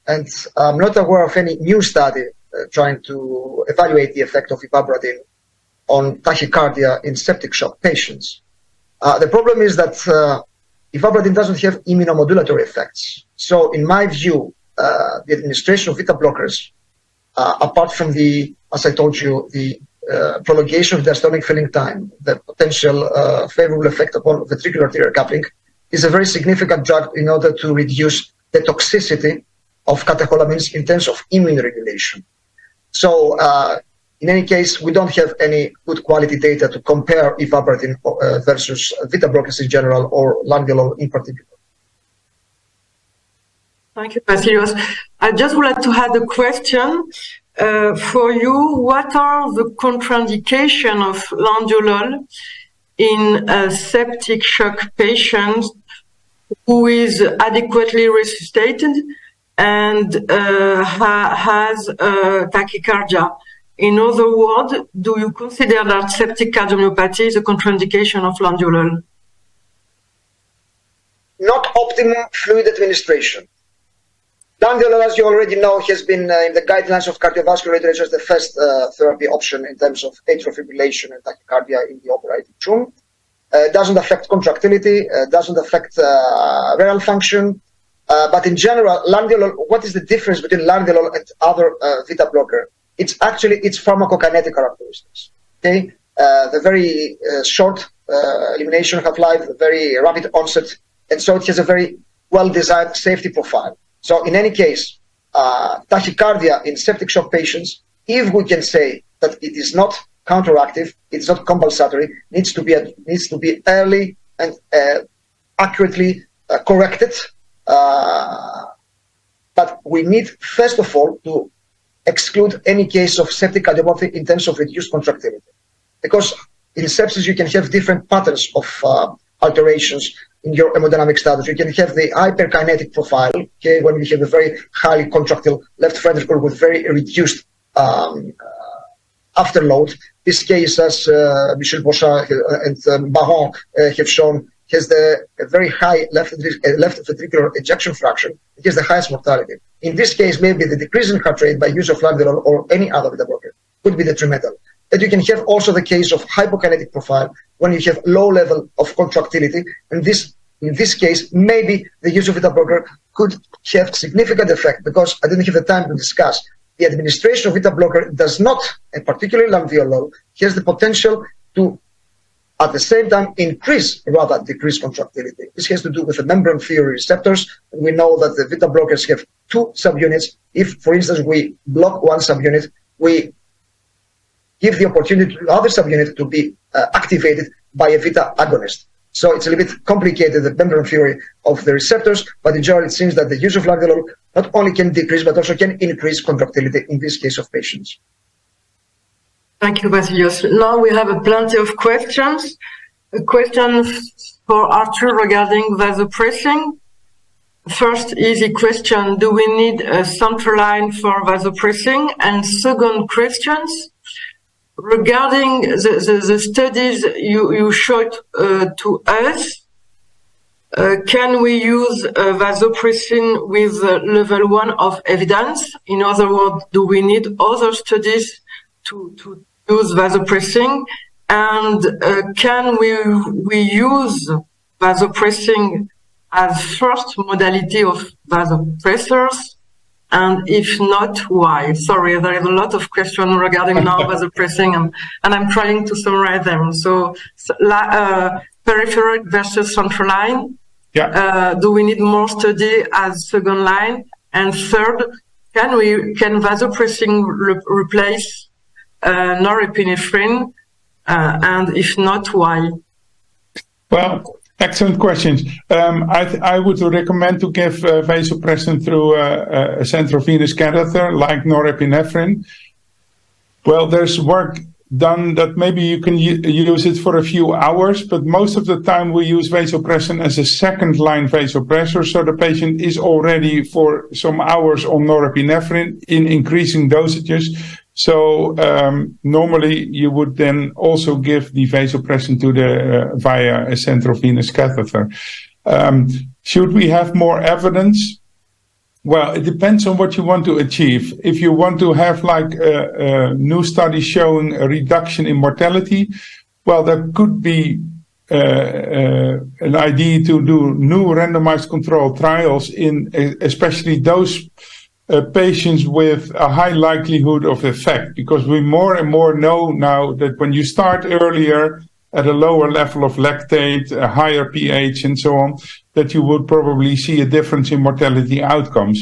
And I'm not aware of any new study trying to evaluate the effect of ivabradine on tachycardia in septic shock patients. The problem is that ivabradine doesn't have immunomodulatory effects. So in my view, the administration of beta blockers, apart from the, as I told you, the prolongation of the diastolic filling time, the potential favorable effect upon ventricular arterial coupling, is a very significant drug in order to reduce the toxicity of catecholamines in terms of immune regulation. So in any case, we don't have any good quality data to compare ivabradine versus beta blockers in general or Landiolol in particular. Thank you, Vasilios. I just would like to add a question for you. What are the contraindications of Landiolol in septic shock patients who is adequately resuscitated and has tachycardia? In other words, do you consider that septic cardiomyopathy is a contraindication of Landiolol? Not optimum fluid administration. Landiolol, as you already know, has been in the guidelines of cardiovascular literature as the first therapy option in terms of atrial fibrillation and tachycardia in the operating room. Doesn't affect contractility, doesn't affect renal function. But in general, Landiolol, what is the difference between Landiolol and other beta blocker? It's actually its pharmacokinetic characteristics. Okay, the very short elimination half-life, the very rapid onset, and so it has a very well-designed safety profile. So in any case, tachycardia in septic shock patients, if we can say that it is not counteractive, it's not compulsory, needs to be early and accurately corrected. But we need, first of all, to exclude any case of septic cardiomyopathy in terms of reduced contractility. Because in sepsis, you can have different patterns of alterations in your hemodynamic status. You can have the hyperkinetic profile, okay, when you have a very highly contractile left ventricle with very reduced afterload. This case, as Michel Bochat and Baron have shown, has a very high left ventricular ejection fraction. It has the highest mortality. In this case, maybe the decrease in heart rate by use of Landiolol or any other beta blocker could be detrimental. And you can have also the case of hypokinetic profile when you have low level of contractility. And in this case, maybe the use of beta blocker could have significant effect, because I didn't have the time to discuss. The administration of beta blocker does not, and particularly Landiolol, has the potential to, at the same time, increase rather decrease contractility. This has to do with the membrane theory receptors. And we know that the beta blockers have two subunits. If, for instance, we block one subunit, we give the opportunity to the other subunit to be activated by a beta agonist. So it's a little bit complicated, the membrane theory of the receptors, but in general, it seems that the use of Landiolol not only can decrease, but also can increase contractility in this case of patients. Thank you, Vasilios. Now we have plenty of questions. A question for Arthur regarding vasopressin. First easy question, do we need a central line for vasopressin? And second questions, regarding the studies you showed to us, can we use vasopressin with level 1 of evidence? In other words, do we need other studies to use vasopressin? And can we use vasopressin as first modality of vasopressors? And if not, why? Sorry, there is a lot of questions regarding now vasopressin, and I'm trying to summarize them. So, peripheral versus central line. Yeah. Do we need more study as second line? And third, can vasopressin replace norepinephrine? And if not, why? Well, excellent questions. I would recommend to give vasopressin through a central venous catheter like norepinephrine. Well, there's work done that maybe you can use it for a few hours, but most of the time we use vasopressin as a second-line vasopressor, so the patient is already for some hours on norepinephrine in increasing dosages. So normally you would then also give the vasopressin to the via a central venous catheter. Should we have more evidence? Well, it depends on what you want to achieve. If you want to have like a new study showing a reduction in mortality, well, there could be an idea to do new randomized controlled trials in especially those patients with a high likelihood of effect, because we more and more know now that when you start earlier at a lower level of lactate, a higher pH and so on, that you would probably see a difference in mortality outcomes.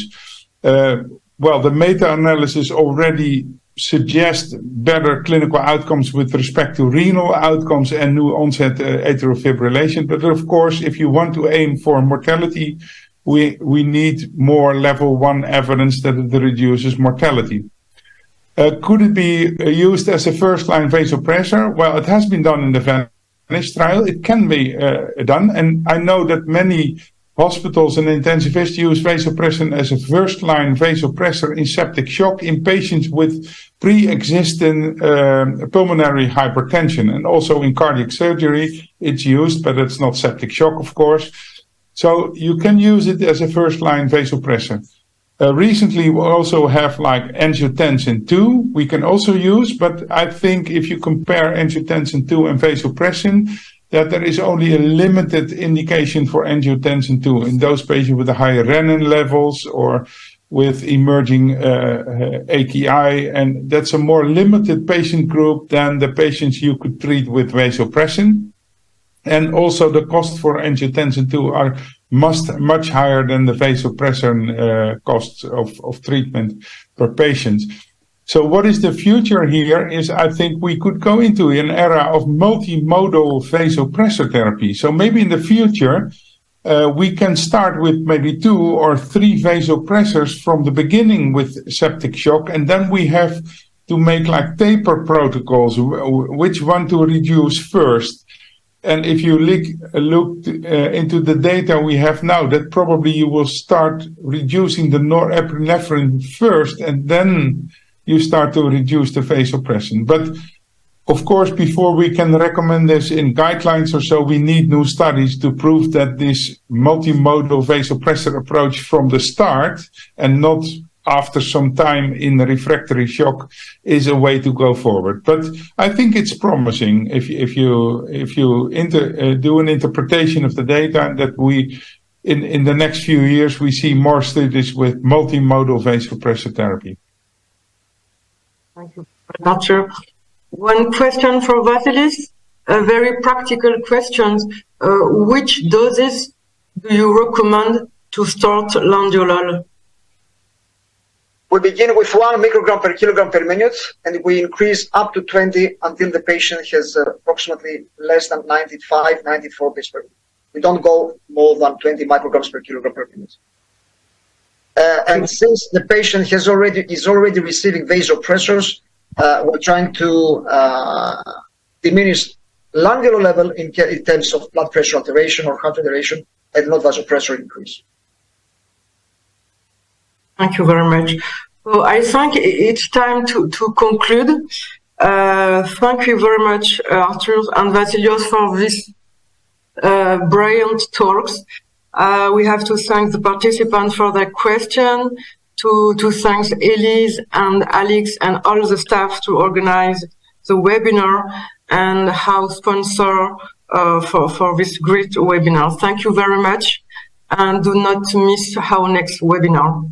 Well, the meta-analysis already suggests better clinical outcomes with respect to renal outcomes and new onset atrial fibrillation. But of course, if you want to aim for mortality, we need more level 1 evidence that it reduces mortality. Could it be used as a first-line vasopressor? Well, it has been done in the Vanish trial. It can be done, and I know that many hospitals and intensivists use vasopressin as a first-line vasopressor in septic shock in patients with pre-existing pulmonary hypertension, and also in cardiac surgery it's used, but it's not septic shock, of course. So you can use it as a first-line vasopressor. Recently, we also have like angiotensin 2 we can also use, but I think if you compare angiotensin 2 and vasopressin, that there is only a limited indication for angiotensin 2 in those patients with the higher renin levels or with emerging AKI, and that's a more limited patient group than the patients you could treat with vasopressin. And also the cost for angiotensin 2 are much higher than the vasopressin costs of treatment per patient. So what is the future here is I think we could go into an era of multimodal vasopressor therapy. So maybe in the future, we can start with maybe 2 or 3 vasopressors from the beginning with septic shock, and then we have to make like taper protocols, which one to reduce first. And if you look into the data we have now, that probably you will start reducing the norepinephrine first, and then you start to reduce the vasopressin. But of course, before we can recommend this in guidelines or so, we need new studies to prove that this multimodal vasopressor approach from the start and not after some time in refractory shock is a way to go forward. But I think it's promising if you do an interpretation of the data that we in the next few years we see more studies with multimodal vasopressor therapy. Thank you, Doctor. One question for Vasilios, a very practical question. Which doses do you recommend to start Landiolol? We begin with 1 microgram per kilogram per minute, and we increase up to 20 until the patient has approximately less than 95, 94 beats per minute. We don't go more than 20 micrograms per kilogram per minute. And since the patient is already receiving vasopressors, we're trying to diminish Landiolol level in terms of blood pressure alteration or heart alteration, and not vasopressor increase. Thank you very much. So I think it's time to conclude. Thank you very much, Arthur and Vasilios, for this brilliant talks. We have to thank the participants for their question, to thank Elise and Alex and all the staff to organize the webinar and house sponsor for this great webinar. Thank you very much, and do not miss our next webinar.